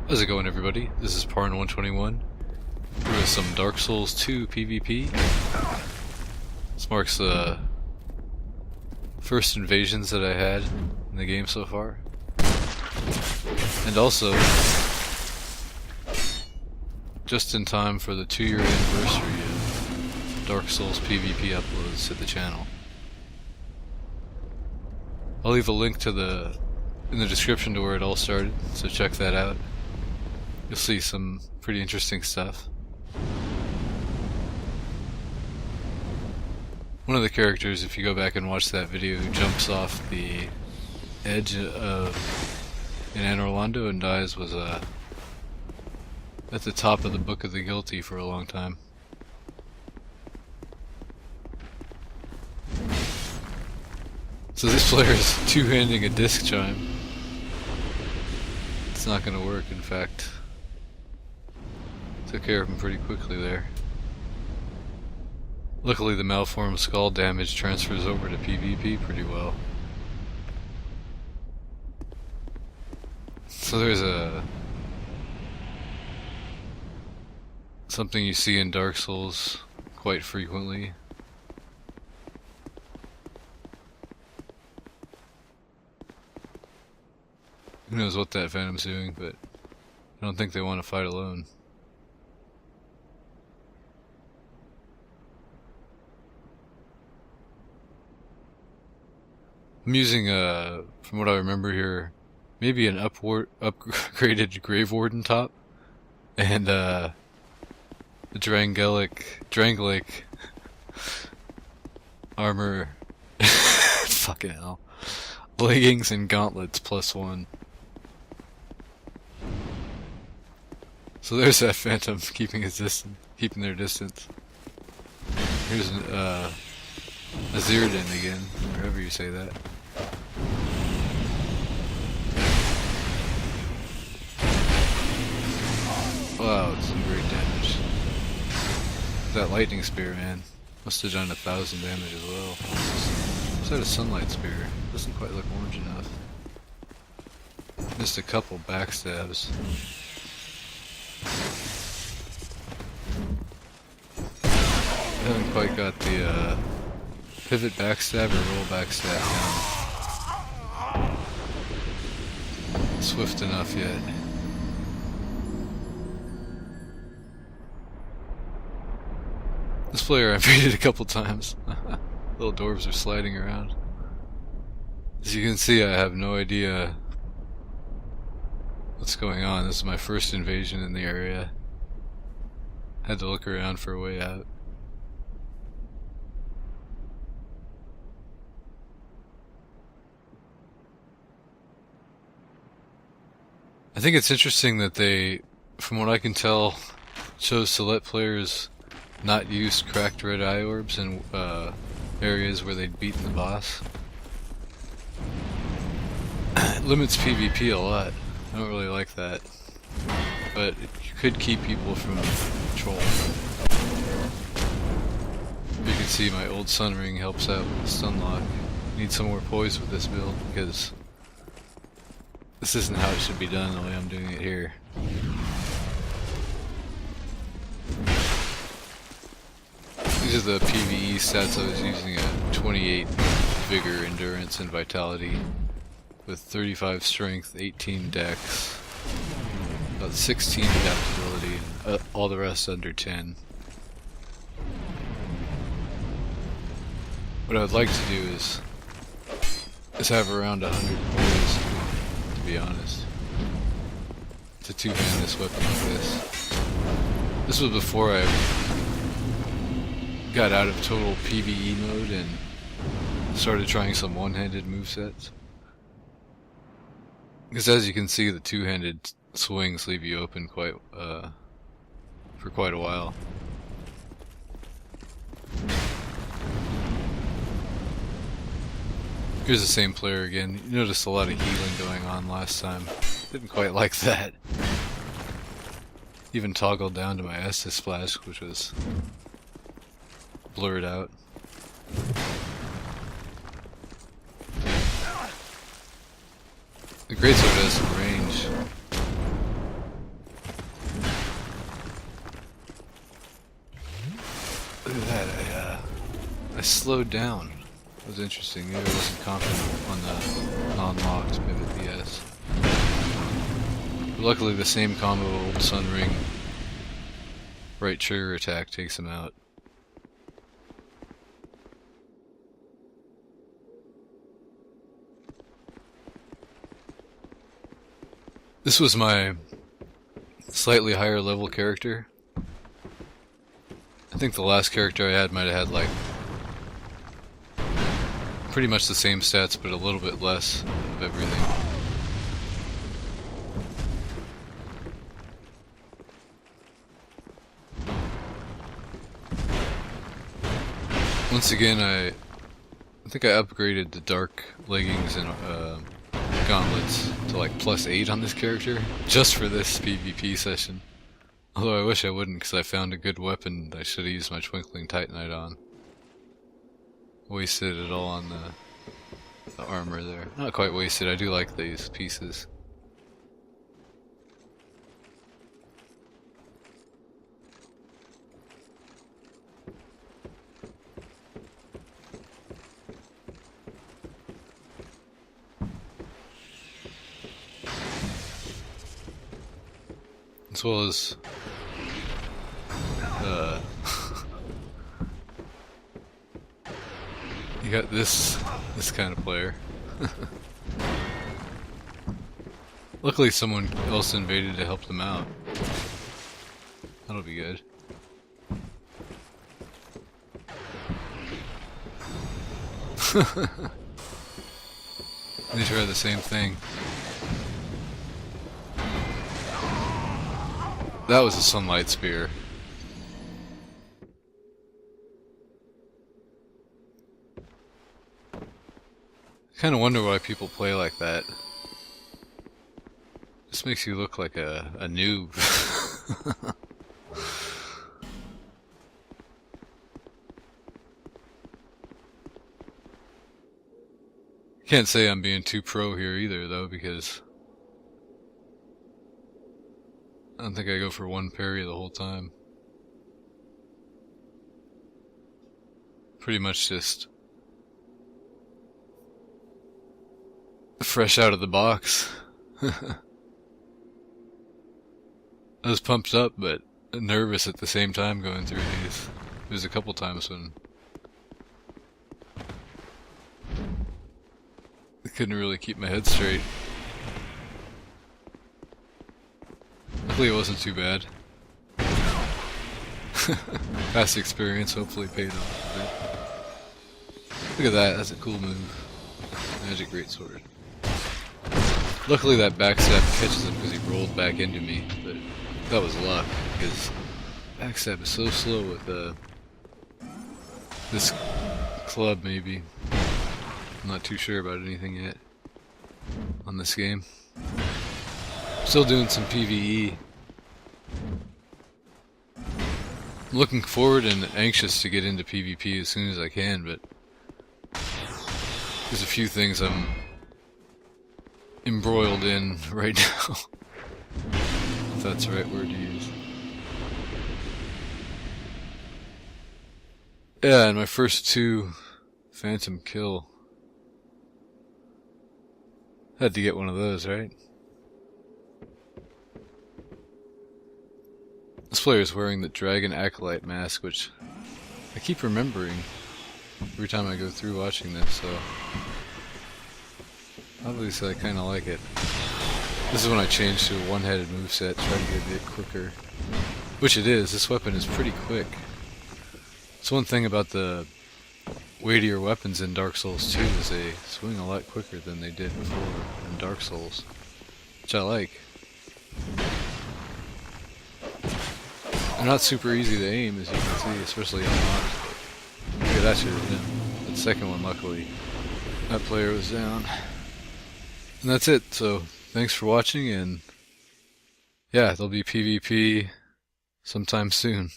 How's it going, everybody? This is Parn121 with some Dark Souls 2 PvP. This marks the first invasions that I had in the game so far. And also, just in time for the 2-year anniversary of Dark Souls PvP uploads to the channel. I'll leave a link in the description to where it all started, so check that out. You'll see some pretty interesting stuff. One of the characters, if you go back and watch that video, who jumps off the edge in Anor Londo and dies was at the top of the Book of the Guilty for a long time. So this player is two-handing a disc chime. It's not going to work, in fact. Took care of him pretty quickly there. Luckily the malformed skull damage transfers over to PvP pretty well. So there's something you see in Dark Souls quite frequently. Who knows what that Phantom's doing, but I don't think they want to fight alone. I'm using, from what I remember here, maybe an upgraded Grave Warden top, and the Drangleic armor, fucking hell, leggings and gauntlets +1. So there's that Phantom keeping their distance. Here's a Zirdan again, or however you say that. Wow, it's some great damage. That lightning spear, man, must have done 1,000 damage as well. Is that a sunlight spear? Doesn't quite look orange enough. Missed a couple backstabs. I haven't quite got the pivot backstab or roll backstab down swift enough yet. This player I've beat it a couple times. Little dwarves are sliding around. As you can see, I have no idea what's going on. This is my first invasion in the area. Had to look around for a way out. I think it's interesting that they, from what I can tell, chose to let players not use cracked red eye orbs in areas where they'd beaten the boss. It limits PvP a lot. I don't really like that, but it could keep people from control. You can see my old Sun Ring helps out with the stun lock. Need some more poise with this build because this isn't how it should be done the way I'm doing it here. These are the PvE stats I was using at 28 Vigor, Endurance, and Vitality, with 35 Strength, 18 Dex, about 16 Adaptability, all the rest under 10. What I would like to do is have around 100 poise, to be honest, to two-hand this weapon like this. This was before I got out of total PvE mode and started trying some one-handed movesets. Because as you can see, the two-handed swings leave you open for quite a while. Here's the same player again. You noticed a lot of healing going on last time. Didn't quite like that. Even toggled down to my Estus Flask, which was blurred out. The greatsword has some range. slowed down. That was interesting. Maybe I wasn't confident on the non-locked pivot BS. But luckily the same combo old Sunring right trigger attack takes him out. This was my slightly higher level character. I think the last character I had might have had like pretty much the same stats but a little bit less of everything. Once again I think I upgraded the dark leggings and gauntlets to like +8 on this character just for this PvP session. Although I wish I wouldn't, because I found a good weapon that I should have used my Twinkling Titanite on. Wasted it all on the armor there. Not quite wasted, I do like these pieces. As well as you got this kind of player. Luckily someone else invaded to help them out. That'll be good. They try the same thing. That was a Sunlight Spear. I kinda wonder why people play like that. This makes you look like a noob. Can't say I'm being too pro here either though, because I don't think I go for one parry the whole time. Pretty much just fresh out of the box. I was pumped up but nervous at the same time going through these. There's a couple times when I couldn't really keep my head straight. Luckily it wasn't too bad. Past experience hopefully paid off a bit. Look at that, that's a cool move. Magic Greatsword. Luckily that backstab catches him because he rolled back into me, but that was luck, because backstab is so slow with this club maybe. I'm not too sure about anything yet on this game. Still doing some PvE. I'm looking forward and anxious to get into PvP as soon as I can, but there's a few things I'm embroiled in right now. If that's the right word to use. Yeah, and my first 2 Phantom Kill. Had to get one of those, right? This player is wearing the Dragon Acolyte mask, which I keep remembering every time I go through watching this, so obviously I kinda like it. This is when I changed to a one-headed moveset, try to get a bit quicker. Which it is, this weapon is pretty quick. It's one thing about the weightier weapons in Dark Souls 2 is they swing a lot quicker than they did before in Dark Souls, which I like. They're not super easy to aim, as you can see, especially unlocked. Look at that shit down. The second one, luckily, that player was down. And that's it, so thanks for watching, and yeah, there'll be PvP sometime soon.